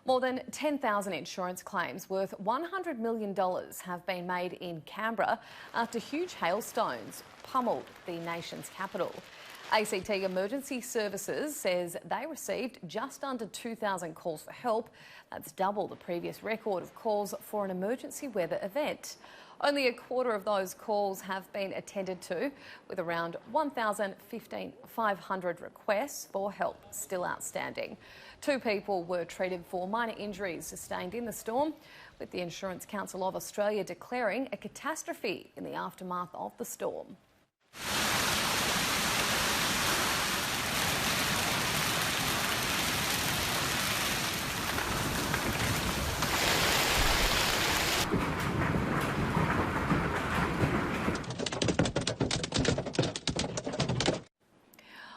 More than 10,000 insurance claims worth $100 million have been made in Canberra after huge hailstones pummeled the nation's capital. ACT Emergency Services says they received just under 2,000 calls for help. That's double the previous record of calls for an emergency weather event. Only a quarter of those calls have been attended to, with around 1,500 requests for help still outstanding. 2 people were treated for minor injuries sustained in the storm, with the Insurance Council of Australia declaring a catastrophe in the aftermath of the storm.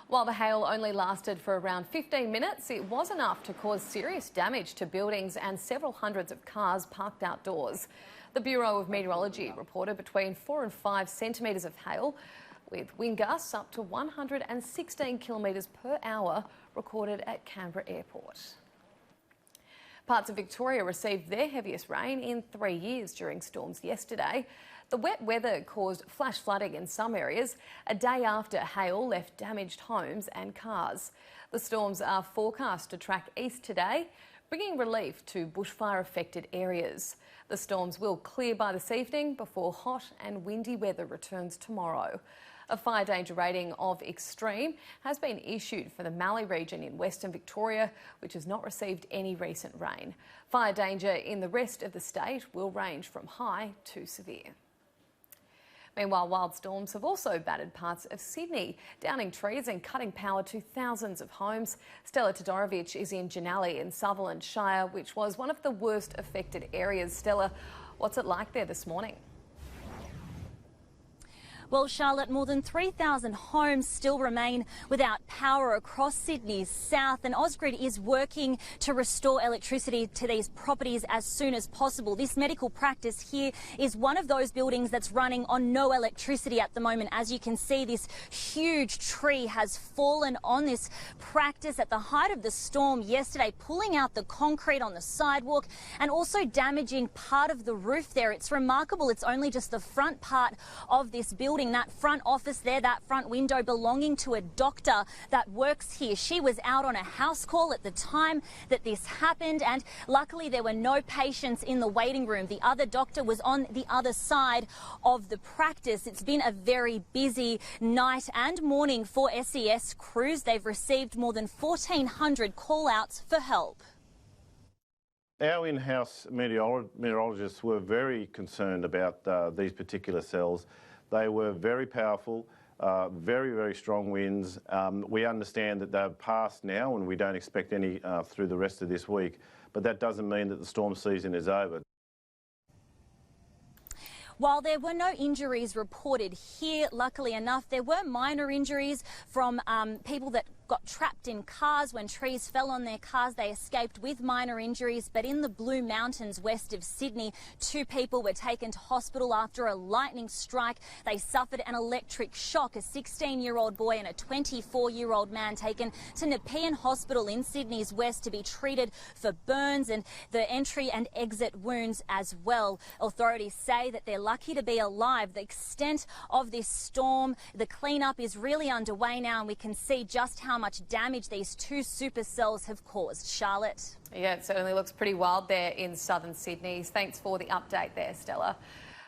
While the hail only lasted for around 15 minutes, it was enough to cause serious damage to buildings and several hundreds of cars parked outdoors. The Bureau of Meteorology reported between 4 and 5 centimetres of hail, with wind gusts up to 116 kilometres per hour recorded at Canberra Airport. Parts of Victoria received their heaviest rain in 3 years during storms yesterday. The wet weather caused flash flooding in some areas a day after hail left damaged homes and cars. The storms are forecast to track east today, bringing relief to bushfire-affected areas. The storms will clear by this evening before hot and windy weather returns tomorrow. A fire danger rating of extreme has been issued for the Mallee region in Western Victoria, which has not received any recent rain. Fire danger in the rest of the state will range from high to severe. Meanwhile, wild storms have also battered parts of Sydney, downing trees and cutting power to thousands of homes. Stella Todorovic is in Janali in Sutherland Shire, which was one of the worst affected areas. Stella, what's it like there this morning? Well, Charlotte, more than 3,000 homes still remain without power across Sydney's south, and Ausgrid is working to restore electricity to these properties as soon as possible. This medical practice here is one of those buildings that's running on no electricity at the moment. As you can see, this huge tree has fallen on this practice at the height of the storm yesterday, pulling out the concrete on the sidewalk and also damaging part of the roof there. It's remarkable. It's only just the front part of this building. That front office there, that front window belonging to a doctor that works here. She was out on a house call at the time that this happened, and luckily there were no patients in the waiting room. The other doctor was on the other side of the practice. It's been a very busy night and morning for SES crews. They've received more than 1,400 call-outs for help. Our in-house meteorologists were very concerned about these particular cells. They were very powerful, very, very strong winds. We understand that they've passed now and we don't expect any through the rest of this week, but that doesn't mean that the storm season is over. While there were no injuries reported here, luckily enough, there were minor injuries from people that got trapped in cars when trees fell on their cars. They escaped with minor injuries, but in the Blue Mountains west of Sydney, 2 people were taken to hospital after a lightning strike. They suffered an electric shock. A 16-year-old boy and a 24-year-old man taken to Nepean Hospital in Sydney's west to be treated for burns and the entry and exit wounds as well. Authorities say that they're lucky to be alive. The extent of this storm, the cleanup is really underway now, and we can see just how much damage these 2 supercells have caused. Charlotte? Yeah, it certainly looks pretty wild there in southern Sydney. Thanks for the update there, Stella.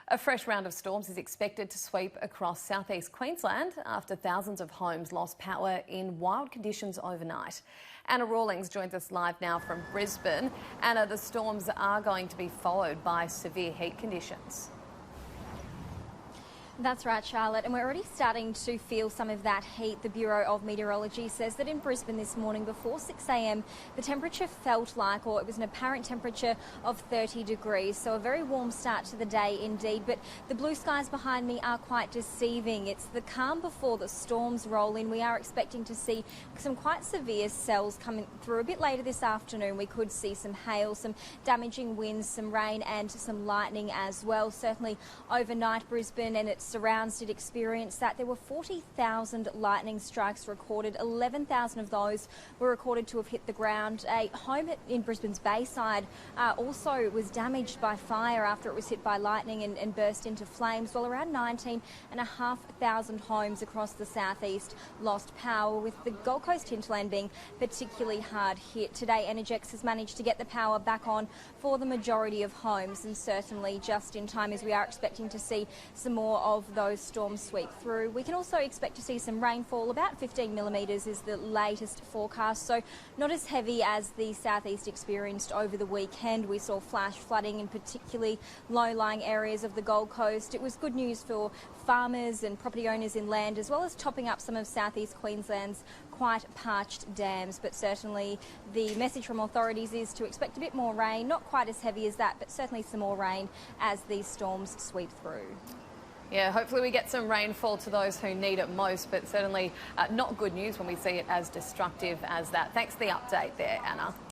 A fresh round of storms is expected to sweep across southeast Queensland after thousands of homes lost power in wild conditions overnight. Anna Rawlings joins us live now from Brisbane. Anna, the storms are going to be followed by severe heat conditions. That's right, Charlotte, and we're already starting to feel some of that heat. The Bureau of Meteorology says that in Brisbane this morning before 6 a.m, the temperature felt like, or it was an apparent temperature of 30 degrees, so a very warm start to the day indeed. But the blue skies behind me are quite deceiving. It's the calm before the storms roll in. We are expecting to see some quite severe cells coming through a bit later this afternoon. We could see some hail, some damaging winds, some rain and some lightning as well. Certainly overnight Brisbane and its surrounds did experience that. There were 40,000 lightning strikes recorded. 11,000 of those were recorded to have hit the ground. A home in Brisbane's Bayside also was damaged by fire after it was hit by lightning and burst into flames, while around 19,500 homes across the southeast lost power, with the Gold Coast hinterland being particularly hard hit. Today, Energex has managed to get the power back on for the majority of homes, and certainly just in time, as we are expecting to see some more of those storms sweep through. We can also expect to see some rainfall. About 15 millimetres is the latest forecast, so not as heavy as the southeast experienced over the weekend. We saw flash flooding in particularly low-lying areas of the Gold Coast. It was good news for farmers and property owners inland, as well as topping up some of southeast Queensland's quite parched dams. But certainly the message from authorities is to expect a bit more rain, not quite as heavy as that, but certainly some more rain as these storms sweep through. Yeah, hopefully we get some rainfall to those who need it most, but certainly not good news when we see it as destructive as that. Thanks for the update there, Anna.